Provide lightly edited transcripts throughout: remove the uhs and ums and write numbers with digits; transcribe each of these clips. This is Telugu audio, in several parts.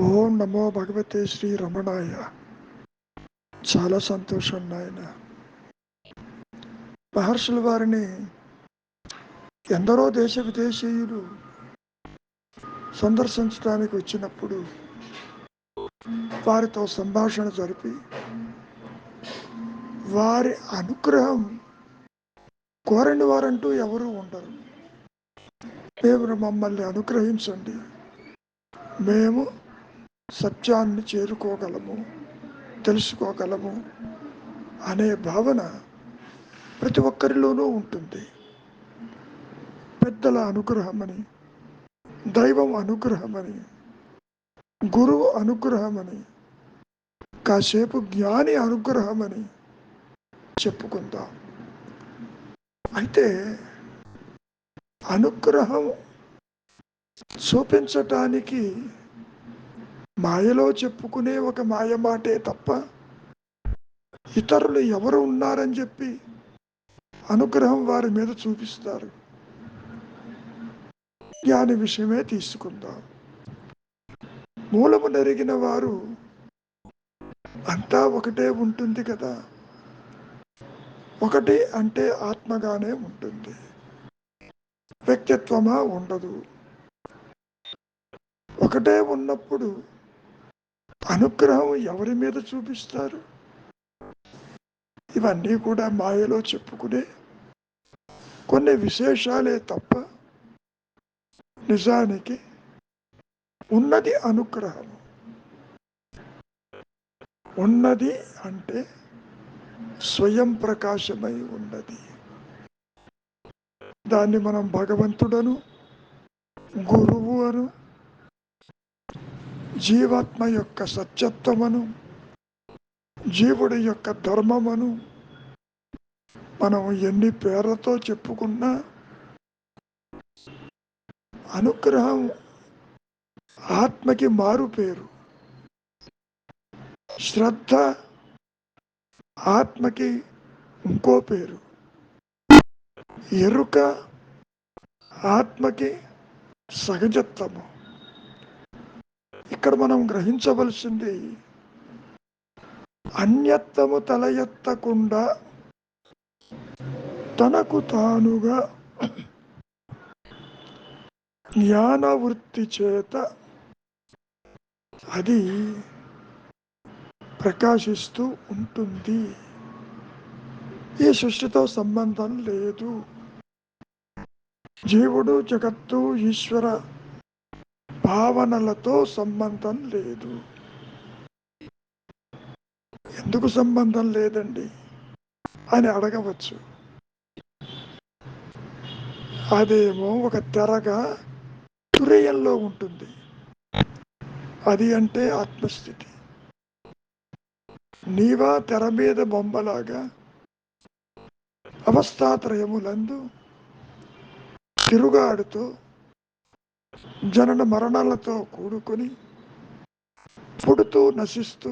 ఓం నమో భగవతే శ్రీ రమణాయ. చాలా సంతోషం నాయన. మహర్షుల వారిని ఎందరో దేశ విదేశీయులు సందర్శించడానికి వచ్చినప్పుడు వారితో సంభాషణ జరిపి వారి అనుగ్రహం కోరని వారంటూ ఎవరూ ఉండరు. దేవుడు మమ్మల్ని అనుగ్రహించండి, మేము సత్యాన్ని చేరుకోగలము, తెలుసుకోగలము అనే భావన ప్రతి ఒక్కరిలోనూ ఉంటుంది. పెద్దల అనుగ్రహమని, దైవం అనుగ్రహమని, గురువు అనుగ్రహమని, కాసేపు జ్ఞాని అనుగ్రహమని చెప్పుకుందాం. అయితే అనుగ్రహం చూపించటానికి మాయలో చెప్పుకునే ఒక మాయ మాటే తప్ప ఇతరులు ఎవరు ఉన్నారని చెప్పి అనుగ్రహం వారి మీద చూపిస్తారు. జ్ఞాని విషయమే తీసుకుందాం. మూలము నెరిగిన వారు అంతా ఒకటే ఉంటుంది కదా. ఒకటి అంటే ఆత్మగానే ఉంటుంది, వ్యక్తిత్వమా ఉండదు. ఒకటే ఉన్నప్పుడు అనుగ్రహం ఎవరి మీద చూపిస్తారు? ఇవన్నీ కూడా మాయలో చెప్పుకునే కొన్ని విశేషాలే తప్ప నిజానికి ఉన్నది అనుగ్రహం. ఉన్నది అంటే స్వయం ప్రకాశమై ఉన్నది. దాన్ని మనం భగవంతుడను, గురువు అను, జీవాత్మ యొక్క సత్యత్వమను, జీవుడి యొక్క ధర్మమను మనం ఎన్ని పేర్లతో చెప్పుకున్నా అనుగ్రహం ఆత్మకి మారు పేరు. శ్రద్ధ ఆత్మకి ఇంకో పేరు. ఎరుక ఆత్మకి సహజత్వము. ఇక్కడ మనం గ్రహించవలసింది, అన్యత్వము తల ఎత్తకుండా తనకు తానుగా జ్ఞాన వృత్తి చేత అది ప్రకాశిస్తూ ఉంటుంది. ఈ సృష్టితో సంబంధం లేదు. జీవుడు, జగత్తు, ఈశ్వర భావనలతో సంబంధం లేదు. ఎందుకు సంబంధం లేదండి అని అడగవచ్చు. అదేమో ఒక తెరగా తురీయంలో ఉంటుంది. అది అంటే ఆత్మస్థితి. నీవా తెర మీద బొమ్మలాగా అవస్థాత్రయములందు తిరుగాడుతూ జనన మరణాలతో కూడుకొని పుడుతూ నశిస్తూ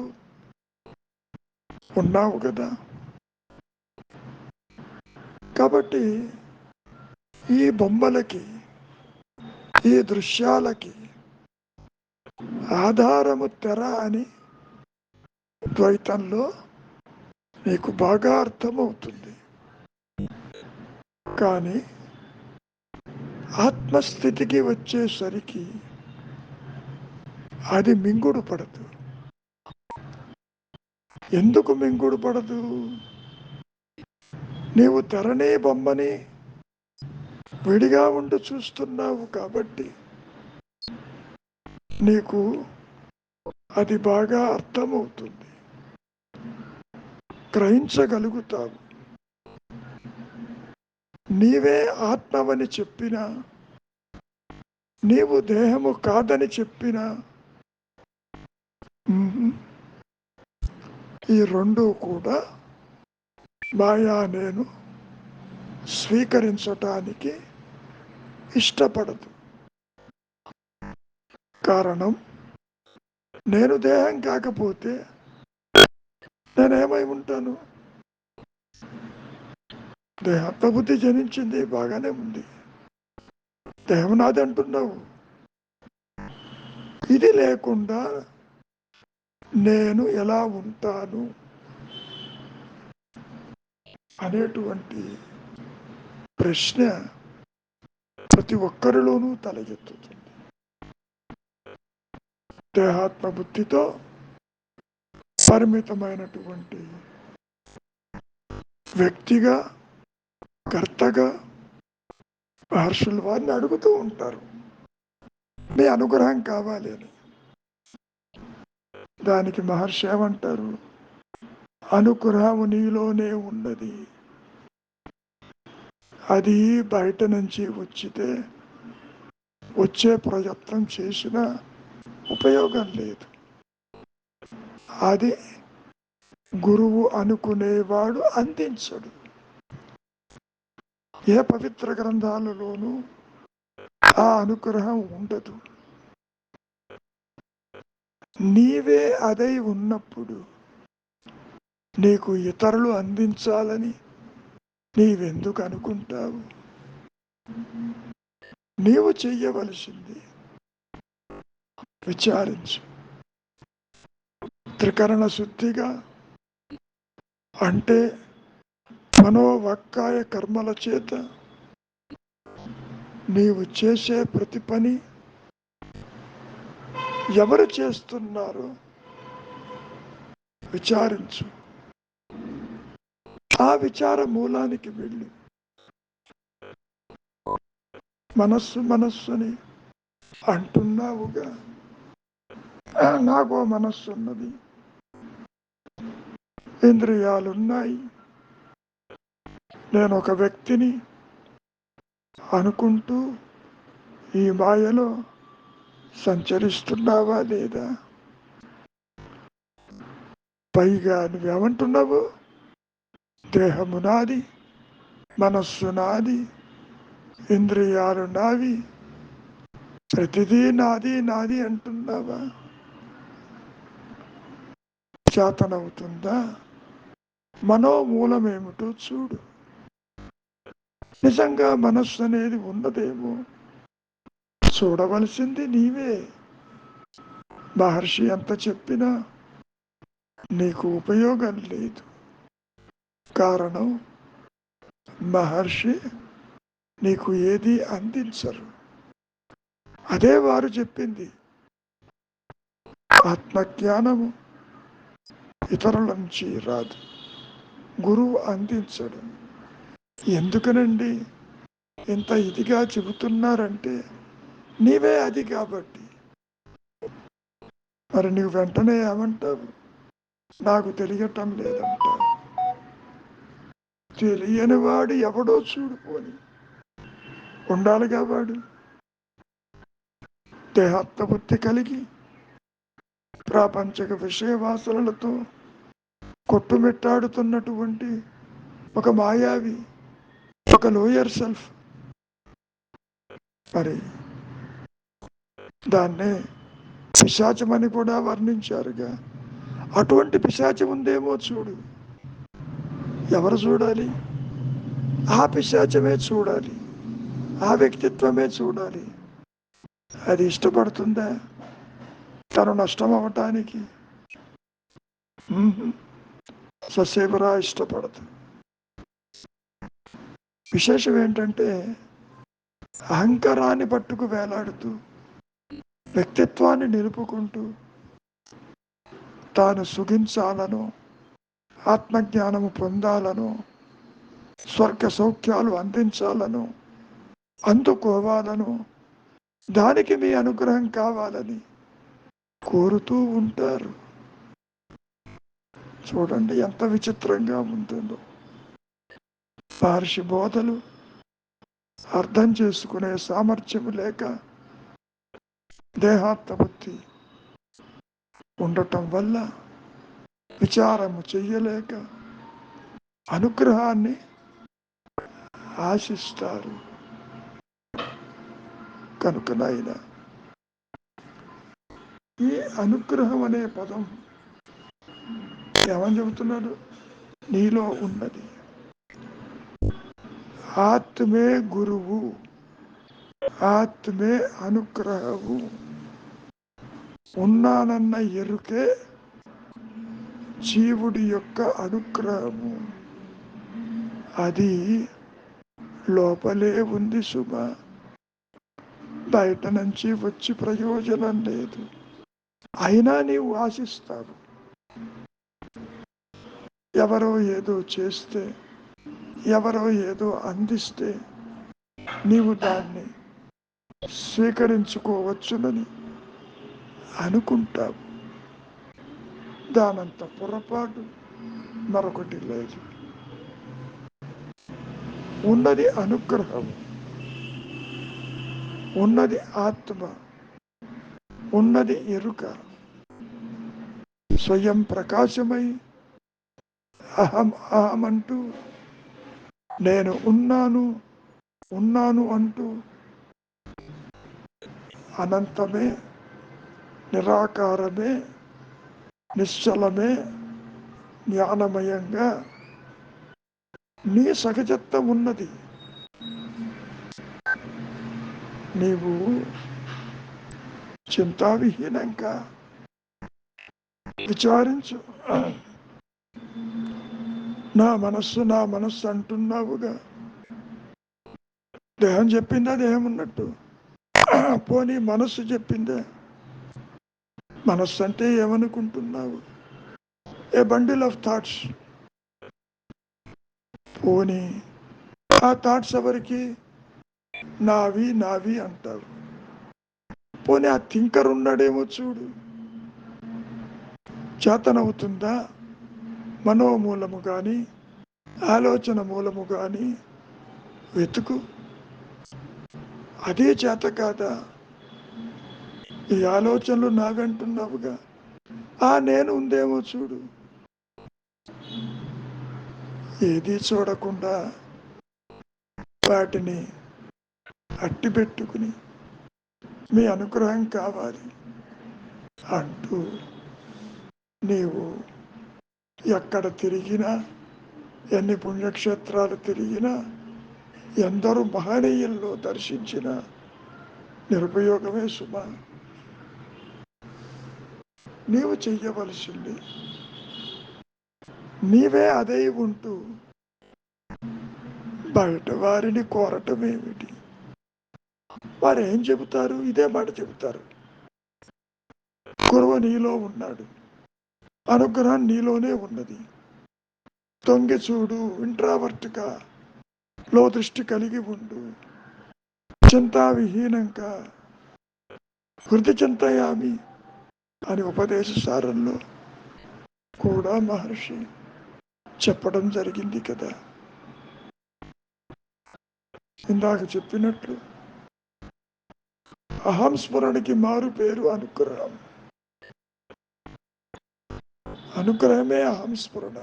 ఉన్నావు కదా. కాబట్టి ఈ బొమ్మలకి, ఈ దృశ్యాలకి ఆధారము తెర అని ద్వైతంలో నీకు బాగా అర్థమవుతుంది. కానీ ఆత్మస్థితికి వచ్చేసరికి అది మింగుడు పడదు. ఎందుకు మింగుడు పడదు? నీవు తెరనే బొమ్మని విడిగా ఉండి చూస్తున్నావు కాబట్టి నీకు అది బాగా అర్థమవుతుంది, గ్రహించగలుగుతావు. నీవే ఆత్మవని చెప్పినా, నీవు దేహము కాదని చెప్పినా ఈ రెండు కూడా మాయా నేను స్వీకరించటానికి ఇష్టపడదు. కారణం, నేను దేహం కాకపోతే నేనేమై ఉంటాను? దేహాత్మబుద్ధి జనించింది, బాగానే ఉంది. దేహం నాది అంటున్నావు, ఇది లేకుండా నేను ఎలా ఉంటాను అనేటువంటి ప్రశ్న ప్రతి ఒక్కరిలోనూ తలెత్తుతుంది. దేహాత్మ బుద్ధితో పరిమితమైనటువంటి వ్యక్తిగా, కర్తగా మహర్షులు వారిని అడుగుతూ ఉంటారు, మీ అనుగ్రహం కావాలి అని. దానికి మహర్షి ఏమంటారు? అనుగ్రహము నీలోనే ఉన్నది, అది బయట నుంచి వచ్చే ప్రయత్నం చేసిన ఉపయోగం లేదు. అది గురువు అనుకునేవాడు అందించడు. ఏ పవిత్ర గ్రంథాలలోనూ ఆ అనుగ్రహం ఉండదు. నీవే అదై ఉన్నప్పుడు నీకు ఇతరులు అందించాలని నీవెందుకు అనుకుంటావు? నీవు చెయ్యవలసింది విచారించు. త్రికరణ శుద్ధిగా అంటే మనోవాక్కాయ కర్మల చేత నీవు చేసే ప్రతి పని ఎవరు చేస్తున్నారో విచారించు. ఆ విచార మూలానికి వెళ్ళి మనస్సుని అంటున్నావుగా, నాకో మనస్సు ఉన్నది, ఇంద్రియాలున్నాయి, నేను ఒక వ్యక్తిని అనుకుంటూ ఈ మాయలో సంచరిస్తున్నావా లేదా? పైగా నువ్వేమంటున్నావు? దేహము నాది, మనస్సు నాది, ఇంద్రియాలు నావి, ప్రతిదీ నాది నాది అంటున్నావా? చేతనవుతుందా? మనోమూలమేమిటో చూడు. నిజంగా మనస్సు అనేది ఉన్నదేమో చూడవలసింది నీవే. మహర్షి ఎంత చెప్పినా నీకు ఉపయోగం లేదు. కారణం, మహర్షి నీకు ఏది అందించరు. అదే వారు చెప్పింది. ఆత్మజ్ఞానము ఇతరుల నుంచి రాదు, గురువు అందించడు. ఎందుకనండి ఇంత ఇదిగా చెబుతున్నారంటే నీవే అది కాబట్టి. మరి నువ్వు వెంటనే ఏమంటావు? నాకు తెలియటం లేదంటావు. తెలియని వాడు ఎవడో చూడుకోని ఉండాలిగా వాడు. దేహాత్మబుద్ధి కలిగి ప్రాపంచిక విషయ వాసనలతో కొట్టుమిట్టాడుతున్నటువంటి ఒక మాయావి, ఒక లోయర్ సెల్ఫ్. మరి దాన్నే పిశాచమని కూడా వర్ణించారుగా. అటువంటి పిశాచం ఉందేమో చూడు. ఎవరు చూడాలి? ఆ పిశాచమే చూడాలి, ఆ వ్యక్తిత్వమే చూడాలి. అది ఇష్టపడుతుందా తను నష్టం అవ్వటానికి? ససేవరా ఇష్టపడదు. విశేషం ఏంటంటే అహంకారాన్ని పట్టుకు వేలాడుతూ వ్యక్తిత్వాన్ని నిలుపుకుంటూ తాను సుఖించాలను, ఆత్మజ్ఞానము పొందాలను, స్వర్గ సౌఖ్యాలు అందించాలను, అందుకోవాలను, దానికి మీ అనుగ్రహం కావాలని కోరుతూ ఉంటారు. చూడండి ఎంత విచిత్రంగా ఉంటుందో. మహర్షి బోధలు అర్థం చేసుకునే సామర్థ్యం లేక దేహాత్మబుద్ధి ఉండటం వల్ల విచారము చెయ్యలేక అనుగ్రహాన్ని ఆశిస్తారు. కనుకనైనా ఈ అనుగ్రహం అనే పదం ఏమని చెబుతున్నాడు? నీలో ఉన్నది. ఆత్మే గురువు, ఆత్మే అనుగ్రహము. ఉన్నానన్న ఎరుకే జీవుడి యొక్క అనుగ్రహము. అది లోపలే ఉంది సుమ, బయట నుంచి వచ్చి ప్రయోజనం లేదు. అయినా నీవు ఆశిస్తావు. ఎవరో ఏదో చేస్తే, ఎవరో ఏదో అందిస్తే నీవు దాన్ని స్వీకరించుకోవచ్చునని అనుకుంటావు. దానంత పొరపాటు మరొకటి లేదు. ఉన్నది అనుగ్రహం, ఉన్నది ఆత్మ, ఉన్నది ఎరుక. స్వయం ప్రకాశమై అహం అహం అంటూ, నేను ఉన్నాను ఉన్నాను అంటూ అనంతమే, నిరాకారమే, నిశ్చలమే, జ్ఞానమయంగా నీ సహజత్వం ఉన్నది. నీవు చింతావిహీనంగా విచారించు. నా మనస్సు అంటున్నావుగా. దేహం చెప్పిందా దేహం ఉన్నట్టు? పోనీ మనస్సు చెప్పిందే. మనస్సు అంటే ఏమనుకుంటున్నావు? ఏ బండిల్ ఆఫ్ థాట్స్. పోనీ ఆ థాట్స్ ఎవరికి? నావి నావి అంటారు. పోనీ ఆ థింకర్ ఉన్నాడేమో చూడు. చేతనవుతుందా? మనోమూలము కానీ ఆలోచన మూలము కానీ వెతుకు. అదే చేత కాదా? ఈ ఆలోచనలు నాగంటున్నావుగా, ఆ నేను ఉందేమో చూడు. ఏది చూడకుండా వాటిని అట్టి పెట్టుకుని మీ అనుగ్రహం కావాలి అంటూ నీవు ఎక్కడ తిరిగినా, ఎన్ని పుణ్యక్షేత్రాలు తిరిగినా, ఎందరూ మహనీయుల్లో దర్శించిన నిరుపయోగమే సుమ. నీవు చెయ్యవలసింది నీవే అదే ఉంటూ బయట వారిని కోరటమేమిటి? వారు ఏం చెబుతారు? ఇదే మాట చెబుతారు. గురువు నీలో ఉన్నాడు, అనుగ్రహం నీలోనే ఉన్నది. తొంగి చూడు, ఇంట్రావర్ట్గా లో దృష్టి కలిగి ఉండు, చింతావిహీనంగా హృది చింతయామి అని ఉపదేశ సారంలో కూడా మహర్షి చెప్పడం జరిగింది కదా. ఇందాక చెప్పినట్లు అహం స్మరణకి మారు పేరు అనుగ్రహం. అనుగ్రహమే అహం స్మరణ.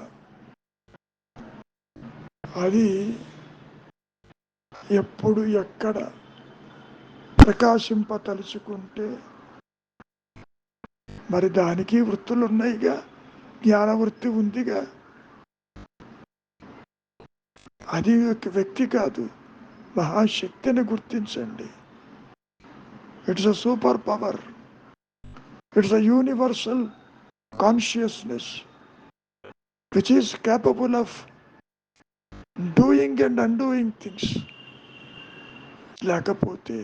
అది ఎప్పుడు ఎక్కడ ప్రకాశింప తలుచుకుంటే, మరి దానికి వృత్తులు ఉన్నాయిగా, జ్ఞాన వృత్తి ఉందిగా. అది ఒక వ్యక్తి కాదు, మహాశక్తిని గుర్తించండి. It's a super power. It's a universal consciousness which is capable of doing and undoing things. లేకపోతే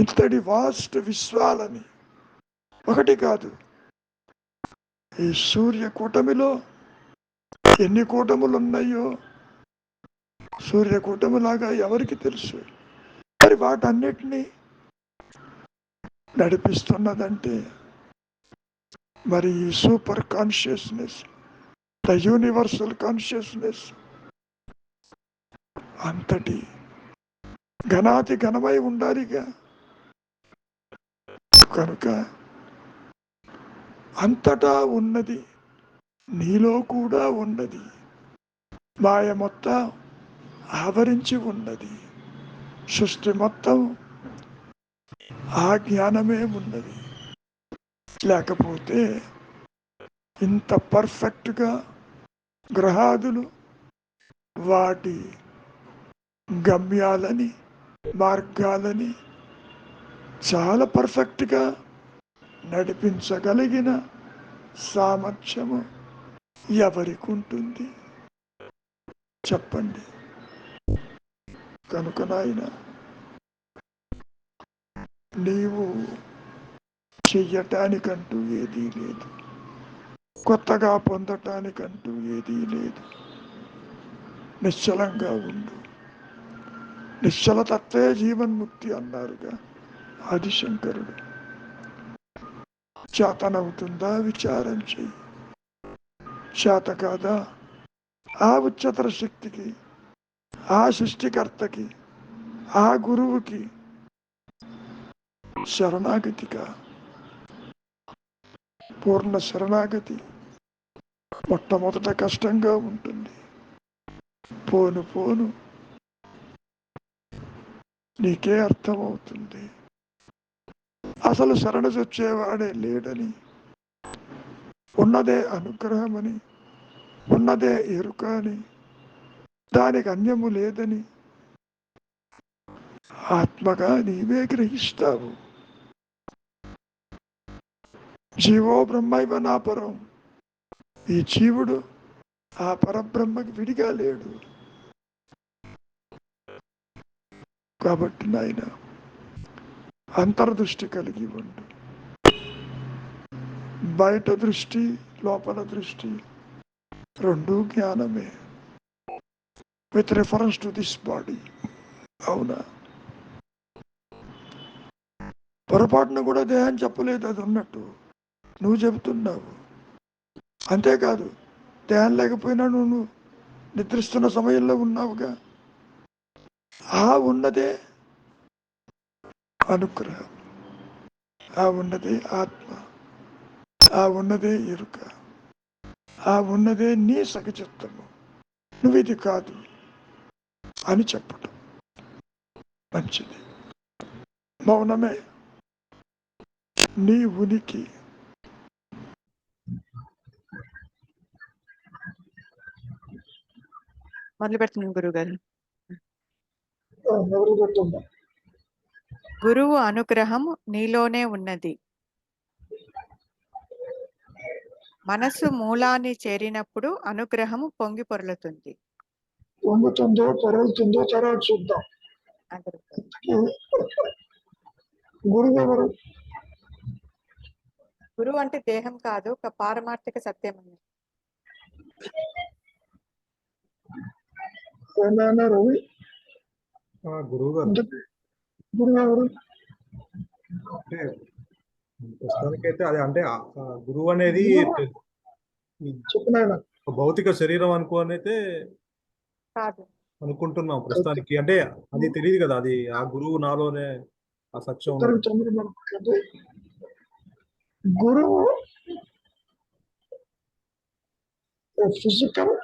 ఇంతటి వాస్ట్ విశ్వాలని ఒకటి కాదు, ఈ సూర్య కూటమిలో ఎన్ని కూటములు ఉన్నాయో సూర్యకూటములాగా ఎవరికి తెలుసు? మరి వాటన్నిటినీ నడిపిస్తున్నదంటే మరి ఈ super consciousness, the universal consciousness అంతటి ఘనాతి ఘనమై ఉండాలిగా. కనుక అంతటా ఉన్నది, నీలో కూడా ఉన్నది. మాయ మొత్తం ఆవరించి ఉన్నది. సృష్టి మొత్తం ఆ జ్ఞానమే ఉన్నది. లేకపోతే ఇంత పర్ఫెక్ట్గా గ్రహాదులు వాటి గమ్యాలని, మార్గాలని చాలా పర్ఫెక్ట్గా నడిపించగలిగిన సామర్థ్యము ఎవరికి ఉంటుంది చెప్పండి. కనుక నాయన నీవు చెయ్యటానికంటూ ఏదీ లేదు, కొత్తగా పొందటానికంటూ ఏదీ లేదు. నిశ్చలంగా ఉండు. నిశ్చలతత్వే జీవన్ముక్తి అన్నారుగా ఆదిశంకరుడు. చేతనవుతుందా విచారం చెయ్యి. చేత కాదా ఆ ఉच्चతర శక్తికి, ఆ సృష్టికర్తకి, ఆ గురువుకి శరణాగతిగా పూర్ణ శరణాగతి మొట్టమొదట కష్టంగా ఉంటుంది. పోను పోను నీకే అర్థమవుతుంది అసలు శరణజొచ్చేవాడే లేడని, ఉన్నదే అనుగ్రహమని, ఉన్నదే ఎరుక అని, దానికి అన్యము లేదని ఆత్మగా నీవే గ్రహిస్తావు. జీవో బ్రహ్మైవ నాపరం. ఈ జీవుడు ఆ పరబ్రహ్మకి విడిగా లేడు. కాబట్టి నాయన అంతర్దృష్టి కలిగి ఉండు. బయట దృష్టి లోపల దృష్టి రెండు జ్ఞానమే, with reference to this body. అవునా? పొరపాటును కూడా దేహం చెప్పలేదు అది ఉన్నట్టు, నువ్వు చెబుతున్నావు. అంతేకాదు దేహం లేకపోయినా నువ్వు నిద్రిస్తున్న సమయంలో ఉన్నావుగా. ఆ ఉన్నదే అనుగ్రహం, ఆ ఉన్నదే ఆత్మ, ఆ ఉన్నదే ఎరుక, ఆ ఉన్నదే నీ సహజత్వము. నువ్వు ఇది కాదు అని చెప్పటం మంచిది. మౌనమే నీ ఉనికి. మొదలు పెడుతున్నాం గురుగారు. గురువు అనుగ్రహం నీలోనే ఉన్నది. మనసు మూలాన్ని చేరినప్పుడు అనుగ్రహము పొంగి పొరలుతుంది. పొంగుతుందో పొరలుతుందో తర్వాత చూద్దాం. గురువు ఎవరు? గురువు అంటే దేహం కాదు, ఒక పారమార్థిక సత్యం అని. రవి గురువు గారు గురువు ఎవరు అంటే ప్రస్తుతానికైతే అది అంటే గురువు అనేది చెప్పిన భౌతిక శరీరం అనుకోనైతే కాదు అనుకుంటున్నాం ప్రస్తుతానికి. అంటే అది తెలియదు కదా, అది ఆ గురువు నాలోనే ఆ సత్యం. గురువు ఫిజికల్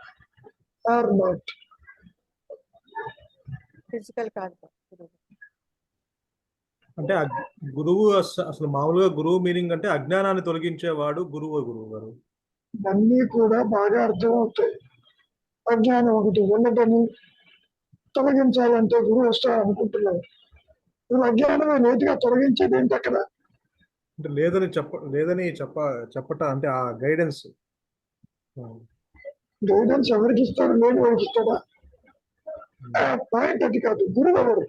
ఆర్ నాట్? ఫిజికల్ కాదు. అంటే గురువు అసలు మామూలుగా గురువు మీనింగ్ అంటే అజ్ఞానాన్ని తొలగించేవాడు గురువు. గురువు గారు ఇవన్నీ కూడా బాగా అర్థమవుతాయి. అజ్ఞానం ఒకటి ఉన్నదని తొలగించాలంటే గురువు వస్తాడు అనుకుంటున్నావు. నువ్వు అజ్ఞానమే నేతిగా తొలగించేది ఏంటి అక్కడ? అంటే లేదని చెప్పట అంటే ఆ గైడెన్స్ ఎవరికి ఇస్తాడు? లేని వాడికి ఇస్తాడా? పాయింట్ అది కాదు. గురువు ఎవరు?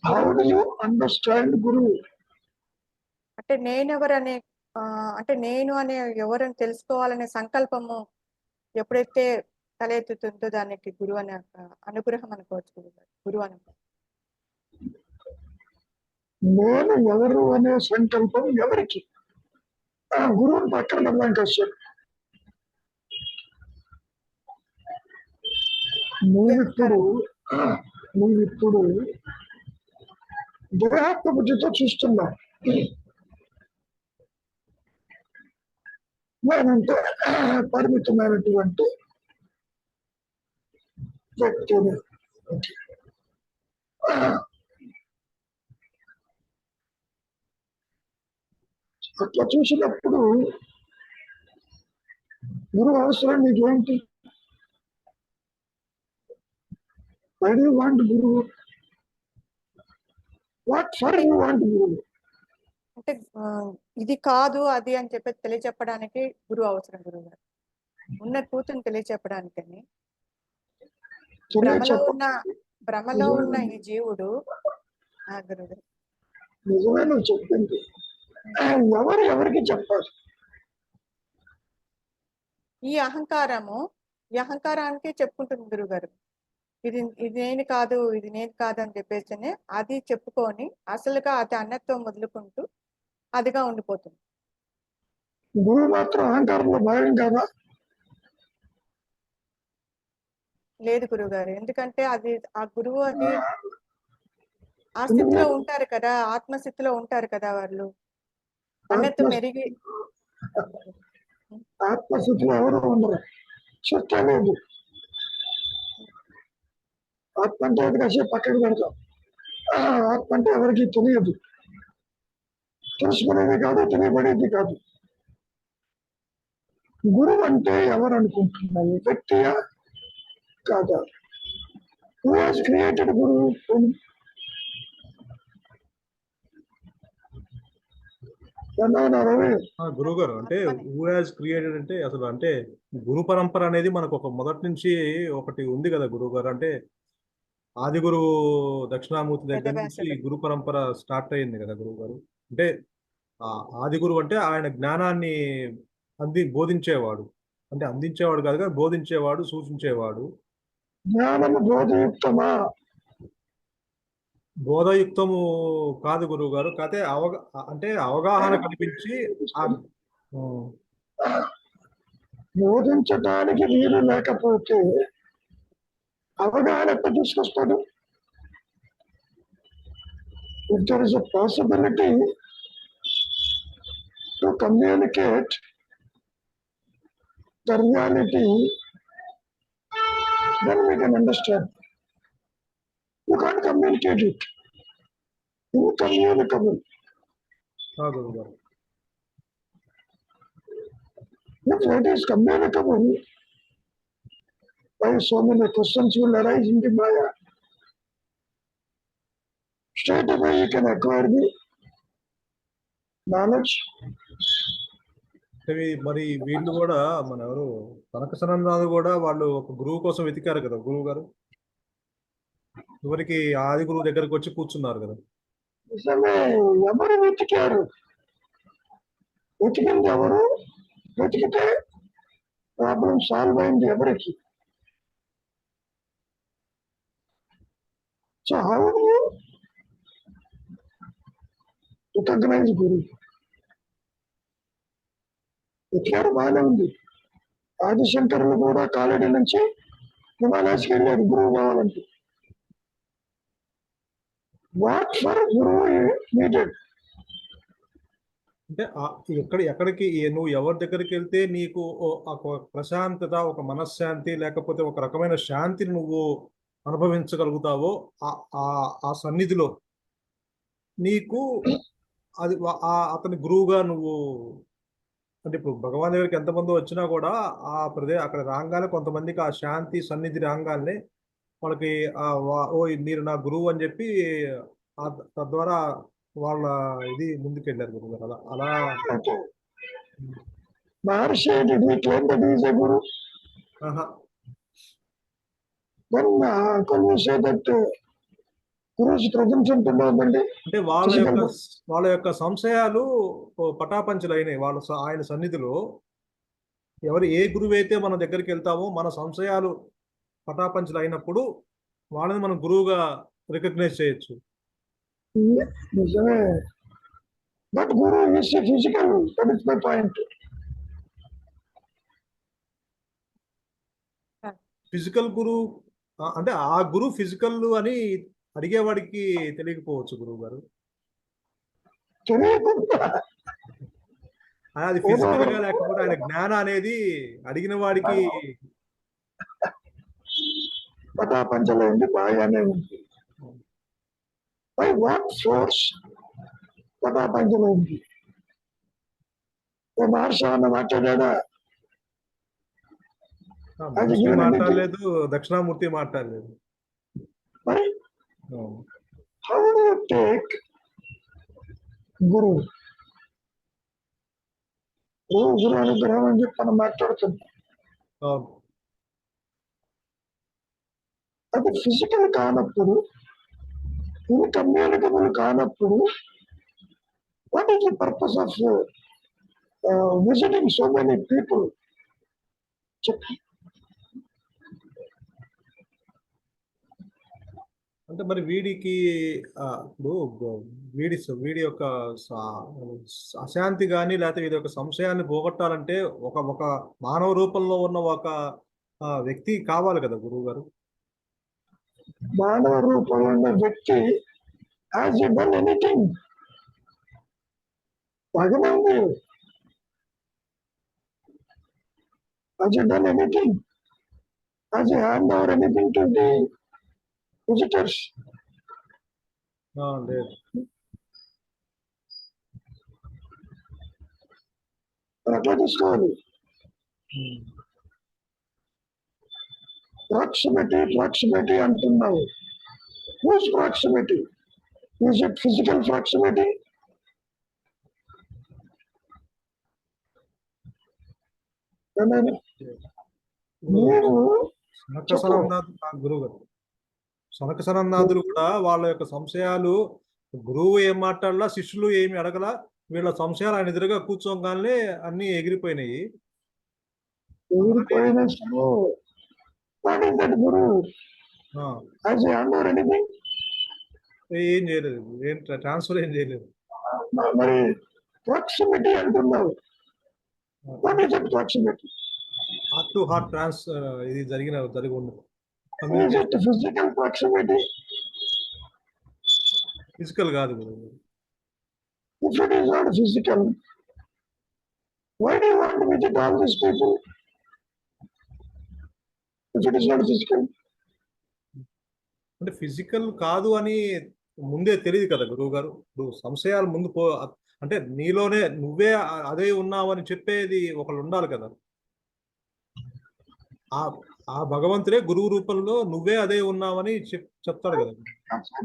హౌ డు యు అండర్స్టాండ్ గురువు? అంటే నేనెవరనే, అంటే నేను అనే ఎవరని తెలుసుకోవాలనే సంకల్పము ఎప్పుడైతే తలెత్తుతుందో దానికి గురువు అనే అనుగ్రహం అనుకోవచ్చు. గురువు అని నేను ఎవరు అనే సంకల్పం ఎవరికి? గురువుని పక్కన నమ్మకం వచ్చాడు. నువ్విప్పుడు దేహాత్మ బుద్ధితో చూస్తున్నావు. నేనంటే పరిమితమైనటువంటి వ్యక్తిని. అట్లా చూసినప్పుడు గురువు అవసరం నీకేంటి? వై డు యు వాంట్ గురువు? వాట్ ఫర్ యూ వాంట్ గురువు? అంటే ఇది కాదు అది అని చెప్పి తెలియచెప్పడానికి గురువు అవసరం గురువు గారు. ఉన్న ట్రూత్ని తెలియచెప్పడానికని భ్రమలో ఉన్న ఈ జీవుడు గురువు గారు నిజమే నువ్వు చెప్పింది. ఎవరికి చెప్పాలి? ఈ అహంకారానికి చెప్పుకుంటుంది గురువు గారు. ఇది నేను కాదు అని చెప్పేసి అది చెప్పుకొని అసలుగా అది అన్నత్వం మొదలుకుంటూ అదిగా ఉండిపోతుంది. గురువు మాత్రం అహంకారంలో భాగం కాదా? లేదు గురువు గారు, ఎందుకంటే అది ఆ గురువు అది ఆ స్థితిలో ఉంటారు కదా, ఆత్మస్థితిలో ఉంటారు కదా వాళ్ళు. అన్నత్వం మెరిగి ఆత్మస్థితిలో ఎవరు ఉండరు, శక్తి లేదు. ఆత్మ అంటే అది కాసేపు పక్కకు పెడతాం. ఆత్మ అంటే ఎవరికి తెలియదు, తెలుసుకునేది కాదు, తెలియబడేది కాదు. గురువు అంటే ఎవరు అనుకుంటున్నాను? వ్యక్తియా కాదా? హూ హాజ్ క్రియేటెడ్ గురువు? గురువు గారు అంటే హూ హాజ్ క్రియేటెడ్ అంటే అసలు అంటే గురు పరంపర అనేది మనకు ఒక మొదటి నుంచి ఒకటి ఉంది కదా గురువు గారు. అంటే ఆది గురువు దక్షిణామూర్తి దగ్గర నుంచి గురు పరంపర స్టార్ట్ అయింది కదా గురువు గారు. అంటే ఆది గురువు అంటే ఆయన జ్ఞానాన్ని బోధించేవాడు, అంటే అందించేవాడు కాదు కానీ బోధించేవాడు, సూచించేవాడు. జ్ఞానము బోధయుక్తమా? బోధయుక్తము కాదు గురువు గారు, కాకపోతే అంటే అవగాహన కల్పించి బోధించడానికి వీలు లేకపోతే అవగాహన ఎప్పుడు తీసుకొస్తాడు? If there is a possibility to communicate the reality, then we can understand. You can't communicate it. Incommunicable. If it is communicable, why so many questions will arise in the Maya? Straight away you can acquire the knowledge. మరి వీళ్ళు కూడా మన ఎవరు కనక సనందాలు కూడా వాళ్ళు ఒక గురువు కోసం వెతికారు కదా గురువు గారు. చివరికి ఆది గురువు దగ్గరకు వచ్చి కూర్చున్నారు కదా. నిజమే, ఎవరు వెతికారు? వెతికింది ఎవరు? వెతికితే ప్రాబ్లం సాల్వ్ అయింది ఎవరికి? So how do you recognize గురువు? వెతికారు, బాగానే ఉంది. ఆదిశంకరులు కూడా కాలేజీ నుంచి హిమాలయాస్కి వెళ్ళారు గురువు కావాలంటే. వాట్ ఫర్ గురువు నీడెడ్? అంటే ఎక్కడికి నువ్వు ఎవరి దగ్గరికి వెళ్తే నీకు ఒక ప్రశాంతత, ఒక మనశ్శాంతి, లేకపోతే ఒక రకమైన శాంతిని నువ్వు అనుభవించగలుగుతావో ఆ సన్నిధిలో నీకు అది అతని గురువుగా నువ్వు. అంటే ఇప్పుడు భగవాన్ దగ్గరికి ఎంతమంది వచ్చినా కూడా అక్కడ రాగానే కొంతమందికి ఆ శాంతి సన్నిధి రాగానే వాళ్ళకి మీరు నా గురువు అని చెప్పి తద్వారా వాళ్ళ ఇది ముందుకెళ్ళారు గురువు గారు. అలా మహర్షి గురు. అంటే వాళ్ళ యొక్క సంశయాలు పటాపంచలు అయినాయి ఆయన సన్నిధిలో. ఏ గురువు అయితే మన దగ్గరికి వెళ్తామో మన సంశయాలు పటాపంచలు అయినప్పుడు వాళ్ళని మనం గురువుగా రికగ్నైజ్ చేయొచ్చు. నిజమే, but guru is physical, that is my point. Physical guru అంటే ఆ గురు ఫిజికల్ అని అడిగేవాడికి తెలియకపోవచ్చు గురువు గారు. అది ఫిజికల్ గా లేకపోతే ఆయన జ్ఞానం అనేది అడిగిన వాడికి పటాపంచలో ఉంది, బాగానే ఉంది. బై వాట్ సోర్స్ పటాపంచలో ఉంది? మహర్షి అన్న మాట్లాడా? మాట్లాడలేదు, దక్షిణామూర్తి మాట్లాడలేదు. మరి హౌ డు యూ టేక్ గురు? గురు అనుగ్రహం అని చెప్పి మనం మాట్లాడుతున్నాం. అవును. అది ఫిజికల్ కానప్పుడు, ఇన్కమ్యూనికబుల్ కానప్పుడు, what is the purpose of visiting so many people? అంటే మరి వీడికి ఇప్పుడు వీడి యొక్క అశాంతి కానీ లేకపోతే వీడి యొక్క సంశయాన్ని పోగొట్టాలంటే ఒక మానవ రూపంలో ఉన్న ఒక వ్యక్తి కావాలి కదా గురువు గారు. మానవ రూపంలో ఉన్న వ్యక్తి హ్యాస్ యు డన్ ఎనీథింగ్? బాగానే ఉంది. Has you done anything? Has you hand over anything to the visitors? లేదు. అట్లా తీసుకోవాలి. ప్రాక్సిమిటీ అంటున్నావు. Whose proximity? Is it physical proximity? మీరు గురువు గారు సనక సనందాదులు కూడా వాళ్ళ యొక్క సంశయాలు గురువు ఏం మాట్లాడలా, శిష్యులు ఏమి అడగలా, వీళ్ళ సంశయాలు ఆయన ఎదురుగా కూర్చోగానే అన్ని ఎగిరిపోయినాయి. ఏం చేయలేదు, ఏం ట్రాన్స్ఫర్ ఏం చేయలేదు. మరి ప్రాక్సిమిటీ అంటున్నావు. ప్రాక్సిమిటీ హార్ట్ టు హార్ట్ ఇది జరిగి ఉండదు. Physical proximity? ఫిజికల్ కాదు. If it is not physical, why do you want to visit all these people? If it is not physical. అంటే ఫిజికల్ కాదు అని ముందే తెలియదు కదా గురువు గారు. ఇప్పుడు సంశయాలు ముందు అంటే నీలోనే నువ్వే అదే ఉన్నావని చెప్పేది ఒకళ్ళు ఉండాలి కదా. ఆ భగవంతుడే గురువు రూపంలో నువ్వే అదే ఉన్నావని చెప్తాడు కదా.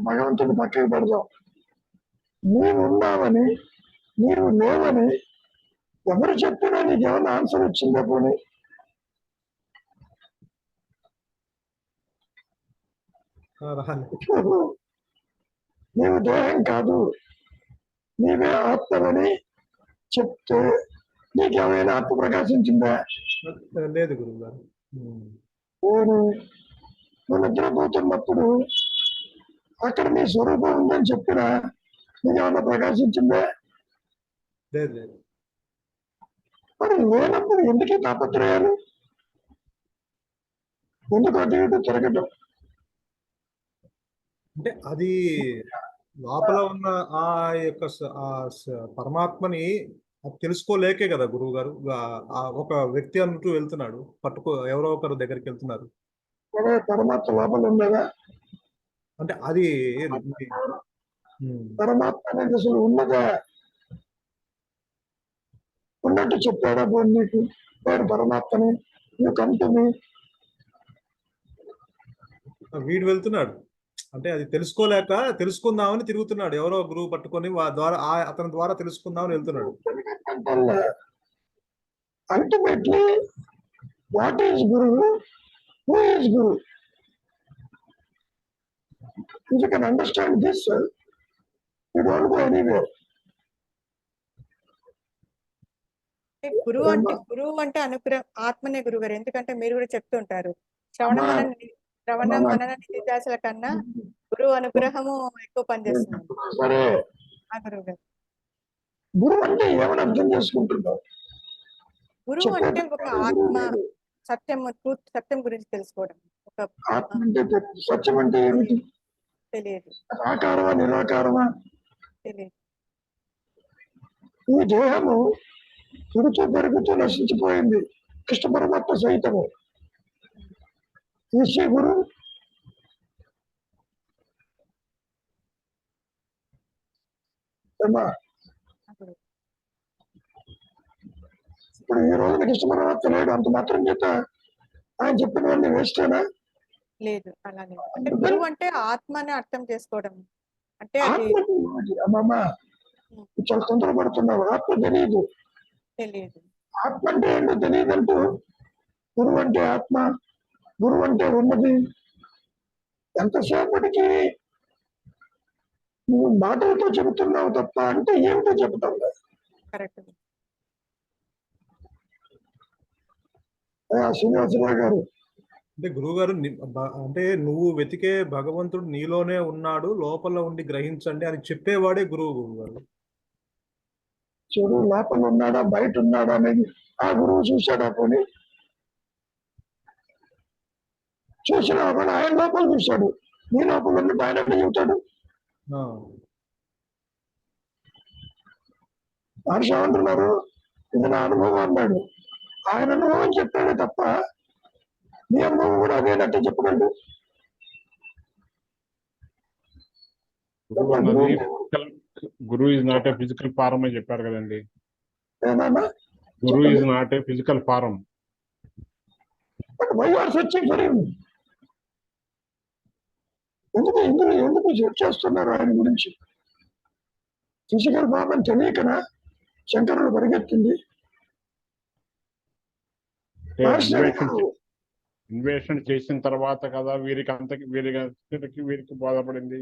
భగవంతుడు పక్కకి పెడదాం. నీవు ఉన్నావని, నీవు లేవని ఎవరు చెప్పినా నీకు ఏమైనా ఆన్సర్ వచ్చిందా? పోనీ నీవు దేహం కాదు, నీవే ఆత్మని చెప్తే నీకేమైనా ఆత్మ ప్రకాశించిందా? లేదు గురువు గారు. నువ్వు నిద్రపోతున్నప్పుడు అక్కడ నీ స్వరూపం ఉందని చెప్పినా నీకేమన్నా ప్రకాశించిందా? లేదు లేదు. మరి లేనప్పుడు ఎందుకు తాపత్రయాలు? ఎందుకు అటు ఇటు తిరగటం? అంటే అది లోపల ఉన్న ఆ యొక్క పరమాత్మని తెలుసుకోలేకే కదా గురువు గారు ఒక వ్యక్తి అంటూ వెళ్తున్నాడు, ఎవరో ఒకరు దగ్గరికి వెళ్తున్నారు. పరమాత్మ లోపల ఉండదా? అంటే అది పరమాత్మ అనేది అసలు ఉన్నదా? ఉన్నట్టు చెప్పాడా పోనీ నీకు? వాడు పరమాత్మని నువ్వు కంటుని వీడు వెళ్తున్నాడు అంటే అది తెలుసుకోలేక తెలుసుకుందామని తిరుగుతున్నాడు. ఎవరో గురువు పట్టుకొని అతని ద్వారా తెలుసుకుందామని వెళ్తున్నాడు. అల్టిమేట్లీ వాట్ ఈస్ గురువు? Who is Guru? If you can understand this, you don't go anywhere. గురువు అంటే అనుగ్రహం, ఆత్మనే గురువు గారు. ఎందుకంటే మీరు కూడా చెప్తుంటారు శ్రవణ మనన నిధిధ్యాసల కన్నా గురువు అనుగ్రహము ఎక్కువ పనిచేస్తుంది. గురువు గారు, గురువు అంటే ఏమని అర్థం చేసుకుంటున్నావు? గురువు అంటే ఒక ఆత్మ, సత్యం గురించి తెలుసుకోవడం. ఒక ఆత్మ అంటే సత్యం అంటే ఏమిటి? తెలియదు. ఆకారమా నిరాకారమా? తెలియదు. ఈ దేహము పుడుతూ పెరుగుతూ నశించిపోయింది, కృష్ణ పరమాత్మ సహితము. ఈశ్వర గురు ఇప్పుడు ఈ రోజున కృష్ణ పరమాత్మ లేడు, అంత మాత్రం చేత ఆయన చెప్పినవన్నీ వేస్టేనా? లేదు, అలానే. అంటే గురువు అంటే ఆత్మని అర్థం చేసుకోవడం అంటే అది ఆత్మ అమ్మమ్మ చాలా తొందరపడుతున్నావు. ఆత్మ తెలియదు. తెలియదు. ఆత్మ అంటే ఏంటో తెలియదంటూ గురువు అంటే ఆత్మ, గురువు అంటే ఉన్నది. ఎంతసేపటికి నువ్వు మాటలతో చెబుతున్నావు తప్ప అంటే ఏమిటో చెబుతావు లేదు. కరెక్ట్. శ్రీనివాసరావు గారు, అంటే గురువు గారు అంటే నువ్వు వెతికే భగవంతుడు నీలోనే ఉన్నాడు, లోపల ఉండి గ్రహించండి అని చెప్పేవాడే గురువు గారు. చూడు, లోపల ఉన్నాడా బయట ఉన్నాడా అనేది ఆ గురువు చూశాడా? పోనీ చూసినా కూడా ఆయన లోపల చూశాడు. నీ లోపల ఉన్న ఆయన చెబుతాడు. హర్ష అంటున్నారు, ఇది నా అనుభవం అన్నాడు. ఆయన అనుభవం చెప్పాడే తప్ప నీ అనుభవం కూడా అదేనట్టే చెప్పకండి. Guru is not a physical form అని చెప్పారు కదండి. ఏమన్నా guru is not a physical form. But why are searching for him? ఎందుకు సెర్చ్ చేస్తున్నారు ఆయన గురించి? ఫిజికల్ ఫారం అని తెలియకనా శంకరుడు పరిగెత్తింది? ఇన్వెస్ట్మెంట్ చేసిన తర్వాత కదా వీరికి బోధపడింది.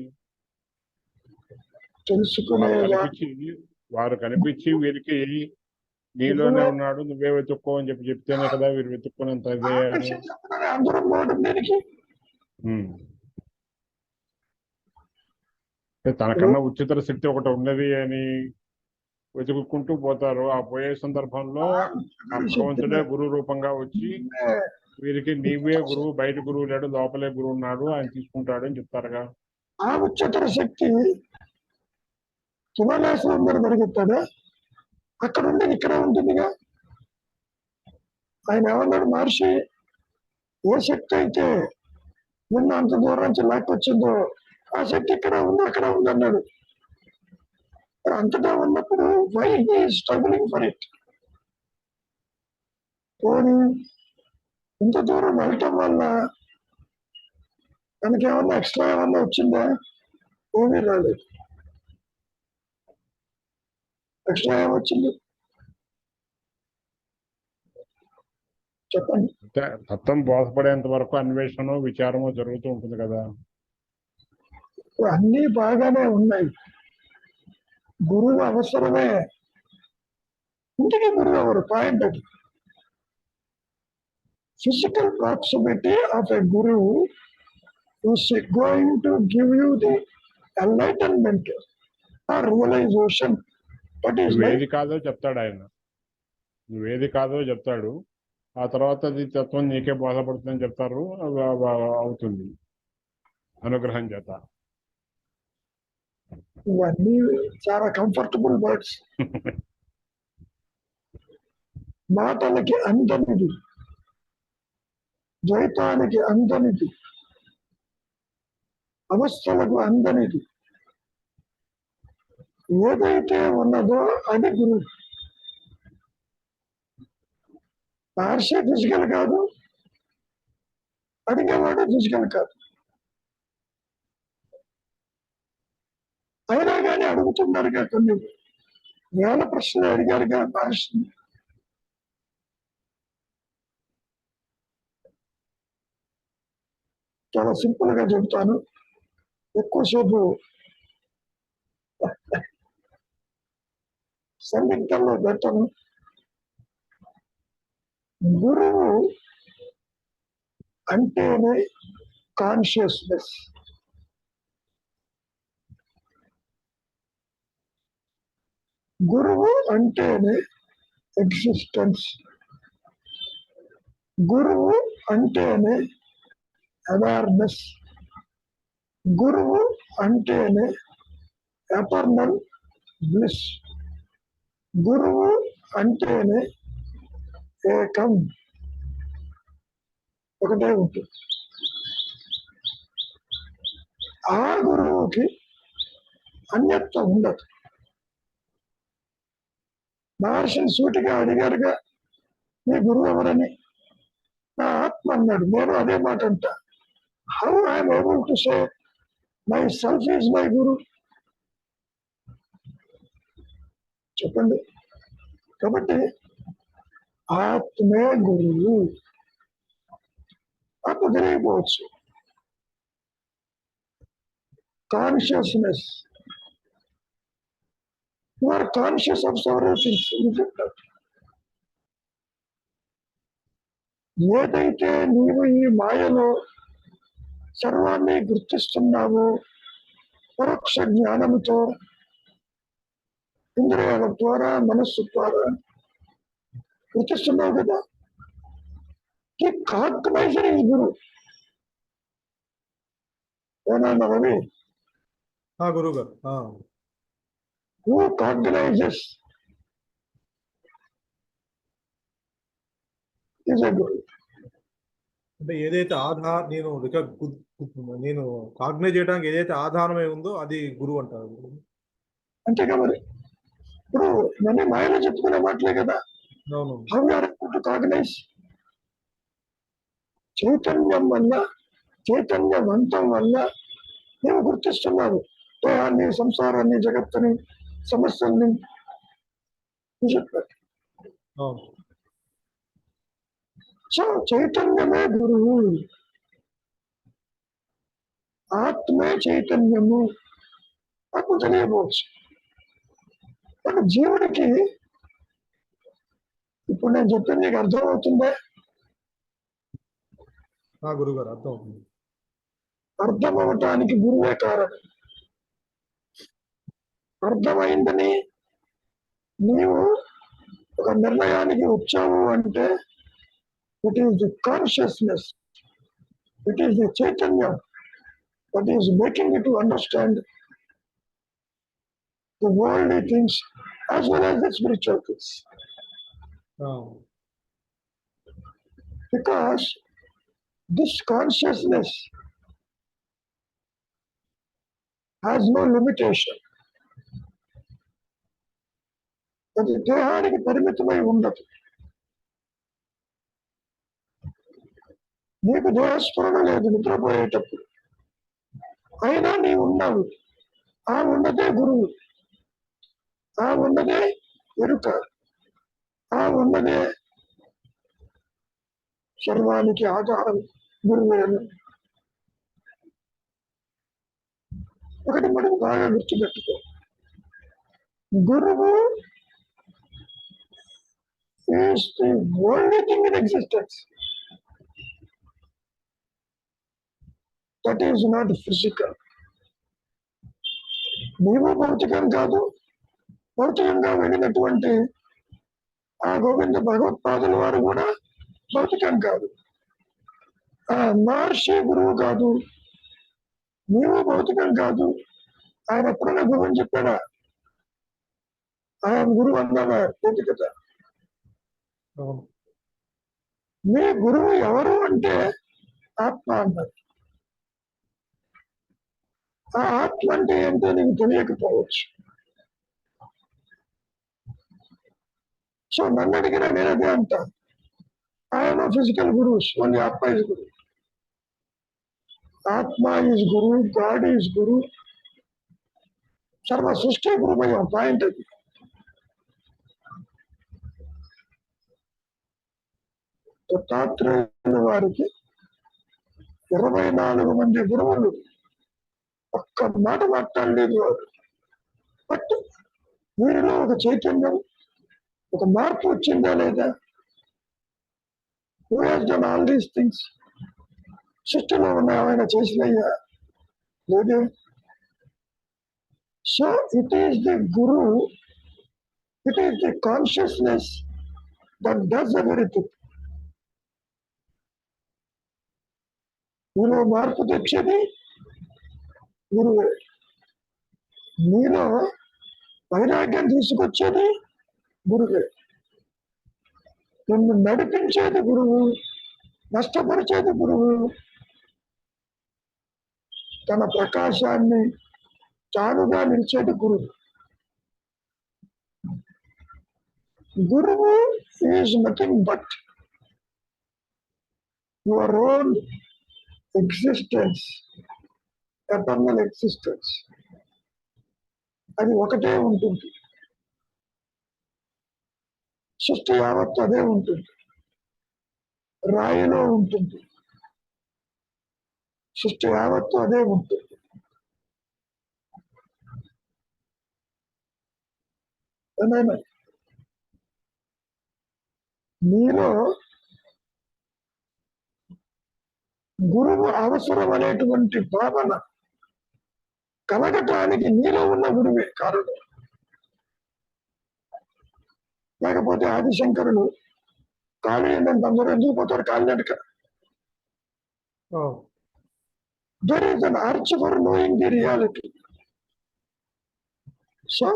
వారు కనిపించి వీరికి నీలోనే ఉన్నాడు, నువ్వే వెతుక్కో అని చెప్తేనే కదా వీరు వెతుక్కున్నంత. తనకన్నా ఉచిత శక్తి ఒకటి ఉన్నది అని వెతుక్కుంటూ పోతారు. ఆ పోయే సందర్భంలో ఆ భగవంతుడే గురువు రూపంగా వచ్చి వీరికి నీవే గురువు, బయట గురువు లేడు, లోపలే గురువు ఉన్నాడు, ఆయన తీసుకుంటాడు అని చెప్తారుగా. ఆ ఉచిత శక్తి హిమాలయాస్లో ఉందని పరిగెత్తాడా? అక్కడ ఉండేది ఇక్కడ ఉంటుందిగా. ఆయన ఏమన్నాడు? మహర్షి, ఏ శక్తి అయితే నిన్న అంత దూరం నుంచి లాక్కొచ్చిందో ఆ శక్తి ఇక్కడ ఉంది, అక్కడ ఉంది అన్నాడు. అంతటా ఉన్నప్పుడు why he struggling for it? పోనీ ఇంత దూరం వెళ్ళటం వల్ల మనకేమన్నా ఎక్స్ట్రా ఏమన్నా వచ్చిందా? ఏమీ రాలేదు. ఎక్స్ట్రా ఏమొచ్చింది చెప్పండి. తత్వం బోధపడేంత వరకు అన్వేషణ, విచారము జరుగుతూ ఉంటుంది కదా. అన్నీ బాగానే ఉన్నాయి. గురువు అవసరమే. ఇంటికి గురువు ఎవరు? పాయింట్ అది. ఫిజికల్ ప్రాక్సిమిటీ ఆఫ్ ఎ గురువు is going to give you the enlightenment or realization. నువ్వేది కాదో చెప్తాడు ఆయన, నువ్వేది కాదో చెప్తాడు. ఆ తర్వాత అది తత్వం నీకే బోధపడుతుందని చెప్తారు. అవుతుంది అనుగ్రహం చేత. ఇవన్నీ చాలా కంఫర్టబుల్ వర్డ్స్. మాటలకి అందనిది, ద్వైతానికి అందనిది, అవస్థలకు అందనిది ఏదైతే ఉన్నదో అది గురువు. మహర్షి ఫిజికల్ కాదు, అడిగేవాడు ఫిజికల్ కాదు. అయినా కానీ అడుగుతున్నారుగా, కొన్ని వేల ప్రశ్నలు అడిగారుగా మహర్షిని. చాలా సింపుల్ గా చెబుతాను, ఎక్కువసేపు సందిగ్ధంలో పెట్టను. గురువు అంటేనే కాన్షియస్నెస్. గురువు అంటేనే ఎగ్జిస్టెన్స్. గురువు అంటేనే అవేర్నెస్. గురువు అంటేనే ఎటర్నల్ బ్లిస్. గురువు అంటేనే ఏకం, ఒకటే ఉంటుంది. ఆ గురువుకి అన్యత్వం ఉండదు. మహర్షిని సూటిగా అడిగారుగా, మీ గురువు ఎవరని? నా ఆత్మ అన్నాడు. నేను అదే మాట అంటా. How I'm able to say myself is my guru? చెప్పండి. కాబట్టి ఆత్మే గురువు. ఆత్మ తెలియకపోవచ్చు. Consciousness, you are conscious of several things. ఏదైతే నీవు ఈ మాయలో సర్వాన్ని గుర్తిస్తున్నావో పరోక్ష జ్ఞానముతో ఇంద్రియాల ద్వారా మనస్సు ద్వారా గుర్తిస్తున్నావు కదా, ఈ కాగ్నైజర్ ఈ గురు. ఏమన్నా రవి? గురువు గారు. హూ కాగ్నైజెస్ ఈజ్ ఎ గురు. అంటే ఏదైతే నేను కాగ్నైజ్ చేయడానికి ఏదైతే ఆధారమై ఉందో అది గురువు అంటారు. అంతేగా మరి. ఇప్పుడు ఇవన్నీ మాయలో చెప్పుకునే మాటలే కదా. అవును. How you are able to cognize? చైతన్యం వల్ల, చైతన్యవంతం వల్ల నీవు గుర్తిస్తున్నావు దేహాన్ని, సంసారాన్ని, జగత్తుని, సమస్యల్ని చెప్పారు. అవును. సో చైతన్యమే గురువు, ఆత్మే చైతన్యము. ఆత్మ తెలియకపోవచ్చు. కానీ జీవుడికి ఇప్పుడు నేను చెప్పింది నీకు అర్థమవుతుందే? గురువు గారు అర్థం అవుతుంది. అర్థమవటానికి గురువే కారణం. అర్థమైందని నీవు ఒక నిర్ణయానికి వచ్చావు అంటే it is the consciousness, it is the చైతన్యం that is making you to understand the worldly things as well as the spiritual things. Because this consciousness has no limitation. అది దేహానికి పరిమితమై ఉండదు. నీకు దేహస్ఫురణ లేదు నిద్రపోయేటప్పుడు, అయినా నీవు ఉన్నావు. ఆ ఉన్నదే గురువు, ఆ ఉన్నదే ఎరుక, ఆ ఉన్నదే సర్వానికి ఆధారం గురువేను. ఒకటి మనం బాగా గుర్తుపెట్టుకో, గురువు is the only thing in existence that is not physical. నీవు భౌతికం కాదు. భౌతికంగా వెళ్ళినటువంటి ఆ గోవింద భగవత్పాదుల వారు కూడా భౌతికం కాదు. ఆ మహర్షి గురువు కాదు. నీవు భౌతికం కాదు. ఆయన ఎప్పుడైనా గురువు అని చెప్పాడా? ఆయన గురువు అన్నాడా? లేదు కదా. మీ గురువు ఎవరు అంటే ఆత్మ అన్నారు. ఆ ఆత్మ అంటే ఏంటో నీకు తెలియకపోవచ్చు. సో నన్ను అడిగిన నేనదే అంటా, ఆయన ఫిజికల్ గురు, ఓన్లీ ఆత్మ ఈజ్ గురు. ఆత్మ ఈజ్ గురు, గాడ్ ఈజ్ గురు, సర్వ సృష్టి గురుమయం. పాయింట్ అది. దత్తాత్రేయుల వారికి 24 మంది గురువులు, ఒక్క మాట మాట్లాడలేదు వారు. బట్ వీరిలో ఒక చైతన్యం, ఒక మార్పు వచ్చిందా లేదా? Who has done all these things? సృష్టిలో ఉన్న ఆయన చేసినయ్యా లేదు. So it is the Guru, it is the consciousness that does everything. నీలో మార్పు తెచ్చేది గురువే. నీలో వైరాగ్యం తీసుకొచ్చేది గురువే. నిన్ను నడిపించేది గురువు, నష్టపరిచేది గురువు. తన ప్రకాశాన్ని చాలుగా నిలిచేది గురువు. గురువు is nothing but your own existence, eternal existence. అది ఒకటే ఉంటుంది. సృష్టి యావత్తు అదే ఉంటుంది. రాయిలో ఉంటుంది, సృష్టి యావత్తు అదే ఉంటుంది. ఏమైనా మీలో గురువు అవసరం అనేటువంటి భావన కలగటానికి మీలో ఉన్న గురువే కారణం. లేకపోతే ఆదిశంకరులు కాళీ ఏంటంటే అందరూ ఎందుకు పోతారు కాలినడక? There is an arch for knowing the reality. So